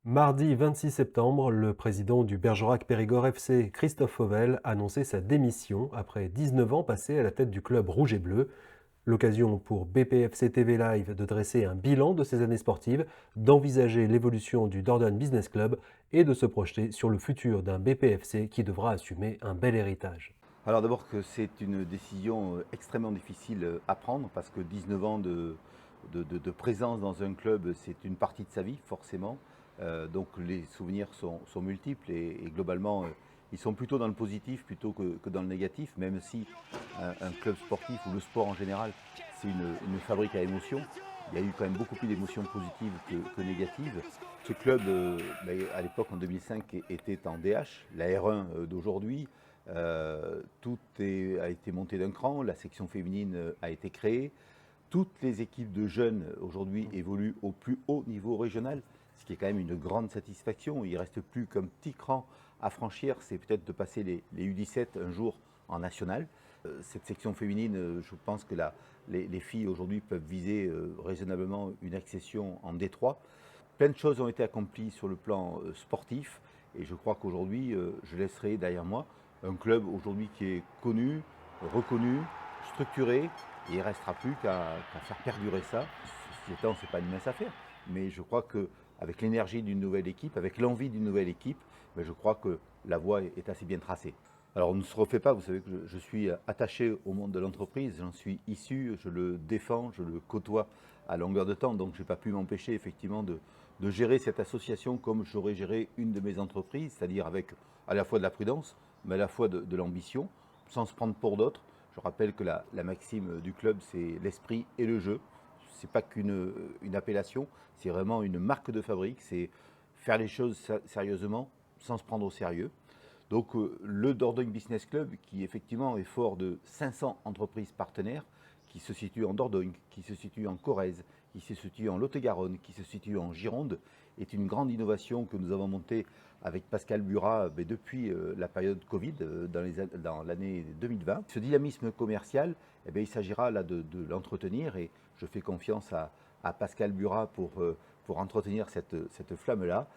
Mardi 26 septembre, le président du Bergerac Périgord FC, Christophe Fauvel, annonçait sa démission après 19 ans passés à la tête du club rouge et bleu. L'occasion pour BPFC TV Live de dresser un bilan de ses années sportives, d'envisager l'évolution du Dordogne Business Club et de se projeter sur le futur d'un BPFC qui devra assumer un bel héritage. Alors d'abord que c'est une décision extrêmement difficile à prendre parce que 19 ans de présence dans un club, c'est une partie de sa vie forcément. Donc les souvenirs sont multiples et globalement, ils sont plutôt dans le positif plutôt que dans le négatif, même si un club sportif ou le sport en général, c'est une fabrique à émotions. Il y a eu quand même beaucoup plus d'émotions positives que négatives. Ce club, à l'époque en 2005, était en DH, la R1 d'aujourd'hui. A été monté d'un cran, la section féminine a été créée. Toutes les équipes de jeunes aujourd'hui évoluent au plus haut niveau régional, ce qui est quand même une grande satisfaction. Il ne reste plus qu'un petit cran à franchir, c'est peut-être de passer les U17 un jour en national. Cette section féminine, je pense que les filles aujourd'hui peuvent viser raisonnablement une accession en D3. Plein de choses ont été accomplies sur le plan sportif et je crois qu'aujourd'hui, je laisserai derrière moi un club aujourd'hui qui est connu, reconnu, structuré, et il ne restera plus qu'à faire perdurer ça. Ceci étant, ce n'est pas une mince affaire, mais je crois qu'avec l'énergie d'une nouvelle équipe, avec l'envie d'une nouvelle équipe, je crois que la voie est assez bien tracée. Alors on ne se refait pas, vous savez que je suis attaché au monde de l'entreprise, j'en suis issu, je le défends, je le côtoie à longueur de temps, donc je n'ai pas pu m'empêcher effectivement de gérer cette association comme j'aurais géré une de mes entreprises, c'est-à-dire avec à la fois de la prudence, mais à la fois de l'ambition, sans se prendre pour d'autres. Je rappelle que la maxime du club, c'est l'esprit et le jeu. Ce n'est pas qu'une appellation, c'est vraiment une marque de fabrique, c'est faire les choses sérieusement, sans se prendre au sérieux. Donc le Dordogne Business Club, qui effectivement est fort de 500 entreprises partenaires, qui se situent en Dordogne, qui se situent en Corrèze, qui se situent en Lot-et-Garonne, qui se situent en Gironde, est une grande innovation que nous avons montée avec Pascal Burat depuis la période Covid, dans l'année 2020. Ce dynamisme commercial, il s'agira là de l'entretenir et je fais confiance à Pascal Burat pour entretenir cette flamme-là.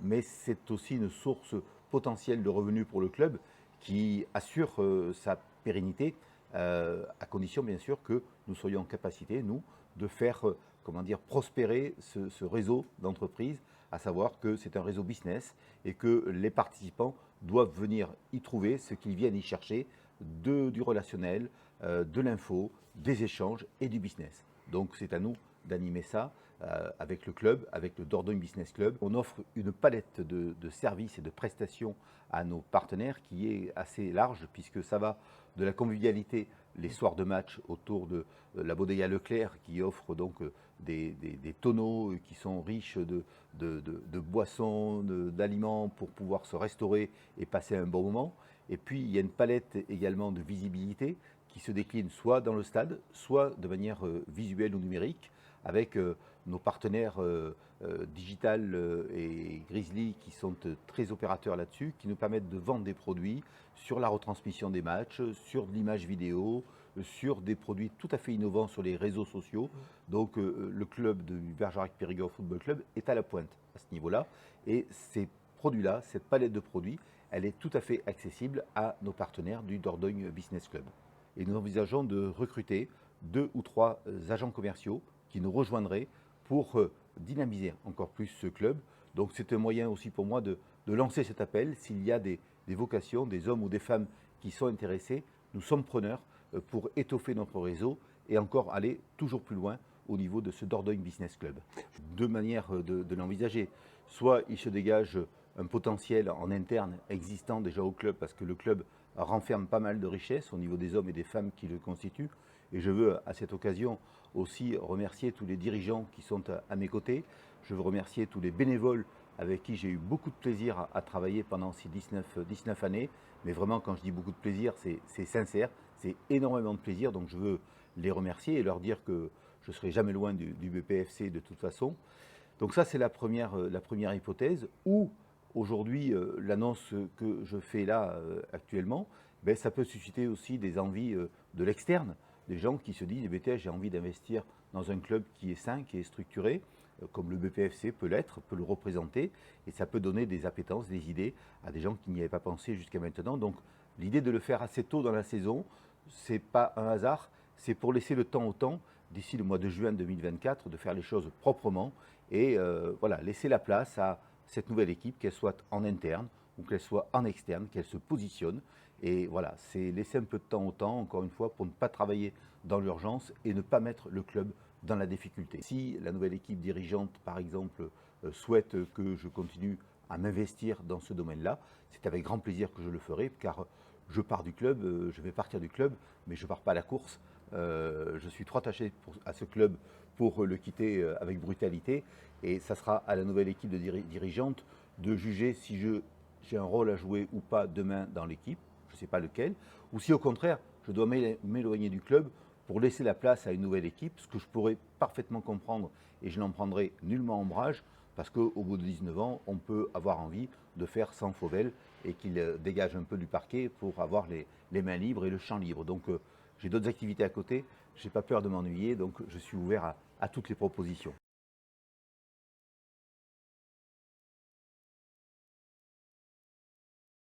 Mais c'est aussi une source potentielle de revenus pour le club qui assure sa pérennité, à condition bien sûr que nous soyons en capacité, nous, de faire prospérer ce réseau d'entreprises, à savoir que c'est un réseau business et que les participants doivent venir y trouver ce qu'ils viennent y chercher, du relationnel, de l'info, des échanges et du business. Donc c'est à nous d'animer ça avec le club, avec le Dordogne Business Club. On offre une palette de services et de prestations à nos partenaires qui est assez large puisque ça va de la convivialité les soirs de match autour de la Bodega Leclerc qui offre donc des tonneaux qui sont riches de boissons, d'aliments pour pouvoir se restaurer et passer un bon moment. Et puis il y a une palette également de visibilité qui se décline soit dans le stade, soit de manière visuelle ou numérique, avec nos partenaires Digital et Grizzly qui sont très opérateurs là-dessus, qui nous permettent de vendre des produits sur la retransmission des matchs, sur de l'image vidéo, sur des produits tout à fait innovants sur les réseaux sociaux. Donc le club du Bergerac Périgord Football Club est à la pointe à ce niveau-là. Et ces produits-là, cette palette de produits, elle est tout à fait accessible à nos partenaires du Dordogne Business Club. Et nous envisageons de recruter 2 ou 3 agents commerciaux qui nous rejoindraient pour dynamiser encore plus ce club. Donc c'est un moyen aussi pour moi de lancer cet appel. S'il y a des vocations, des hommes ou des femmes qui sont intéressés, nous sommes preneurs pour étoffer notre réseau et encore aller toujours plus loin au niveau de ce Dordogne Business Club. Deux manières de l'envisager. Soit il se dégage un potentiel en interne existant déjà au club parce que le club renferme pas mal de richesses au niveau des hommes et des femmes qui le constituent. Et je veux à cette occasion aussi remercier tous les dirigeants qui sont à mes côtés. Je veux remercier tous les bénévoles avec qui j'ai eu beaucoup de plaisir à travailler pendant ces 19 années. Mais vraiment, quand je dis beaucoup de plaisir, c'est sincère, c'est énormément de plaisir. Donc je veux les remercier et leur dire que je ne serai jamais loin du BPFC de toute façon. Donc ça, c'est la première hypothèse. Ou aujourd'hui, l'annonce que je fais là actuellement, ça peut susciter aussi des envies de l'externe, des gens qui se disent, j'ai envie d'investir dans un club qui est sain, qui est structuré, comme le BPFC peut l'être, peut le représenter, et ça peut donner des appétences, des idées à des gens qui n'y avaient pas pensé jusqu'à maintenant. Donc l'idée de le faire assez tôt dans la saison, ce n'est pas un hasard, c'est pour laisser le temps au temps, d'ici le mois de juin 2024, de faire les choses proprement et voilà, laisser la place à cette nouvelle équipe, qu'elle soit en interne ou qu'elle soit en externe, qu'elle se positionne. Et voilà, c'est laisser un peu de temps au temps, encore une fois, pour ne pas travailler dans l'urgence et ne pas mettre le club dans la difficulté. Si la nouvelle équipe dirigeante, par exemple, souhaite que je continue à m'investir dans ce domaine-là, c'est avec grand plaisir que je le ferai, car je pars du club, je vais partir du club, mais je ne pars pas à la course. Je suis trop attaché à ce club pour le quitter avec brutalité, et ça sera à la nouvelle équipe de dirigeante de juger si j'ai un rôle à jouer ou pas demain dans l'équipe, je ne sais pas lequel, ou si au contraire, je dois m'éloigner du club pour laisser la place à une nouvelle équipe, ce que je pourrais parfaitement comprendre et je n'en prendrai nullement ombrage, parce qu'au bout de 19 ans, on peut avoir envie de faire sans Fauvel et qu'il dégage un peu du parquet pour avoir les mains libres et le champ libre. Donc j'ai d'autres activités à côté, je n'ai pas peur de m'ennuyer, donc je suis ouvert à toutes les propositions.